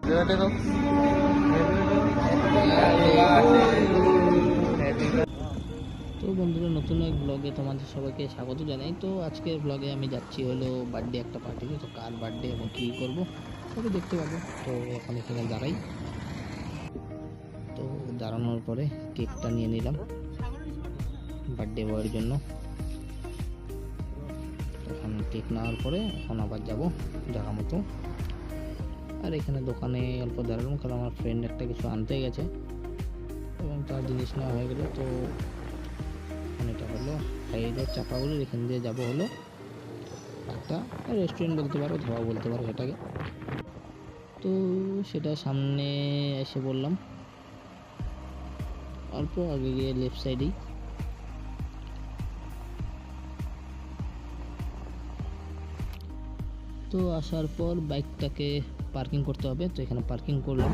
তো বন্ধুরা, নতুন এক ব্লগে তোমাদের সবাইকে স্বাগত জানাই। তো আজকের ব্লগে আমি যাচ্ছি হলো বার্থডে একটা পার্টিতে। তো কার বার্থডে এবং কী করবো সবই দেখতে পাবো। তো এখন এখানে দাঁড়াই। তো দাঁড়ানোর পরে কেকটা নিয়ে নিলাম বার্থডে বয়ের জন্য। এখন কেক নেওয়ার পরে এখন আবার যাব জায়গা মতো। আর এখানে দোকানে অল্প দাঁড়ালাম, কারণ আমার ফ্রেন্ড একটা কিছু আনতে গেছে এবং তার জিনিস নেওয়া হয়ে গেলো। তো এটা হলো হাইওয়ের চাপাগুলির এখান দিয়ে যাব হলো একটা রেস্টুরেন্ট বলতে পারো, ধাবা বলতে পারো সেটাকে। তো সেটা সামনে এসে বললাম, অল্প আগে গিয়ে লেফট সাইডেই। তো আসার পর বাইকটাকে পার্কিং করতে হবে। তো এখানে পার্কিং করলাম।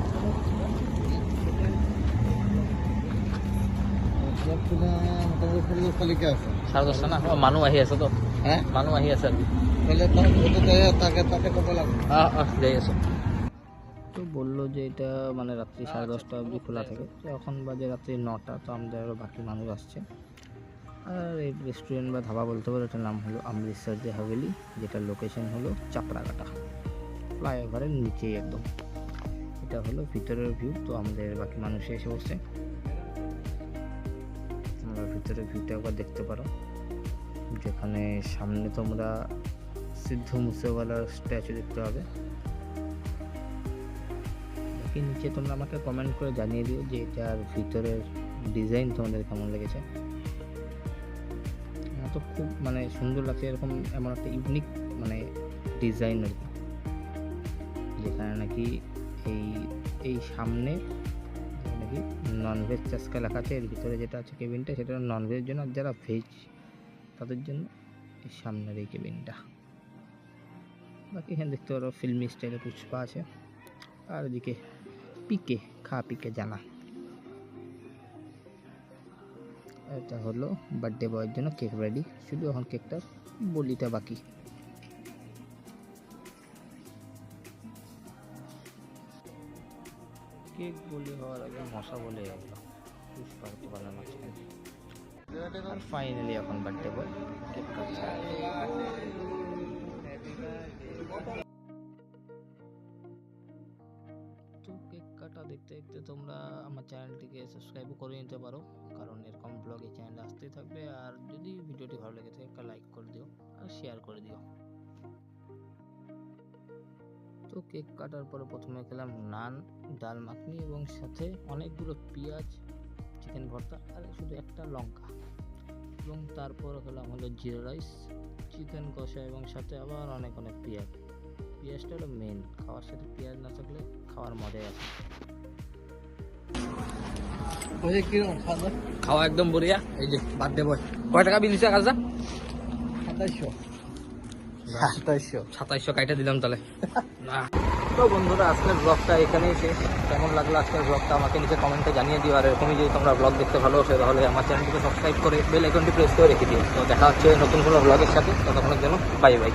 সাড়ে 10টা না, মানুষ আহি আছে। তো হ্যাঁ, মানুষ আহি আছে আর কি। যাই আছে। তো বললো যে এটা মানে রাত্রি 10:30 অবধি খোলা থাকে। তো এখন বাজে রাত্রি 9টা। তো আমাদের বাকি মানুষ আসছে। আর এই রেস্টুরেন্ট বা ধাবা বলতে পারো, এটার নাম হলো অমৃতসর যে হাভেলি, যেটার লোকেশন হলো চাপড়াঘাটা ফ্লাইওভারের নিচেই একদম। এটা হলো ভিতরের ভিউ। তো আমাদের বাকি মানুষ এসে বসছে, তোমরা ভিতরের ভিউটা একবার দেখতে পারো, যেখানে সামনে তোমরা সিদ্ধু মুসেওয়ালার স্ট্যাচু দেখতে পাবে। বাকি নিচে তোমরা আমাকে কমেন্ট করে জানিয়ে দিও যে এটার ভিতরের ডিজাইন তোমাদের কেমন লেগেছে। তো খুব মানে সুন্দর লাগছে, এরকম এমন একটা ইউনিক মানে ডিজাইন আর কি, যেখানে নাকি এই সামনে নাকি ননভেজ চাষকা লেখা আছে। এর ভিতরে যেটা আছে কেবিনটা, সেটা ননভেজের জন্য, আর যারা ভেজ তাদের জন্য এই সামনের এই কেবিনটা। বাকি এখানে দেখতে পারো ফিল্মি স্টাইলে পুষ্পা আছে। আর এদিকে পিকে পিকে জানা। এটা হলো বার্থডে বয়ের জন্য কেক রেডি, শুধু এখন কেকটার বলিটা বাকি। কেক বলি হওয়ার আগে মশা বলে গেল পুষ্পার দোকানের মাঝখানে। আর ফাইনালি এখন বার্থডে বয় কেক কাটছে। তো কেক কাটা দেখতে দেখতে তোমরা আমার চ্যানেলটিকে সাবস্ক্রাইবও করে নিতে পারো, কারণ এরকম ব্লগ এই চ্যানেলে আসতেই থাকবে। আর যদি ভিডিওটি ভালো লেগে থাকে একটা লাইক করে দিও আর শেয়ার করে দিও। তো কেক কাটার পরে প্রথমে খেলাম নান, ডাল মাখনি এবং সাথে অনেকগুলো পেঁয়াজ, চিকেন ভর্তা আর শুধু একটা লঙ্কা। এবং তারপর খেলাম হলো জিরা রাইস, চিকেন কষা এবং সাথে আবার অনেক পেঁয়াজ। পেঁয়াজটা হলো মেন, খাওয়ার সাথে পেঁয়াজ না থাকলে খাওয়ার মজাই আছে। খাওয়া একদম বড়িয়া। এই যে বার্থডে বয় কয় টাকা বিল দিছে কাজা? 2700 কাইটা দিলাম তাহলে না। তো বন্ধুরা, আজকের ব্লগটা এখানেই শেষ। কেমন লাগলো আজকের ব্লগটা আমাকে নিচে কমেন্টে জানিয়ে দিও। আর এরকমই যদি তোমরা ব্লগ দেখতে ভালোবাসো তাহলে আমার চ্যানেলটিকে সাবস্ক্রাইব করে বেল আইকনটি প্রেস করে রেখে দিও। তো দেখা হচ্ছে নতুন কোনো ব্লগের সাথে। ততক্ষণের জন্য বাই বাই।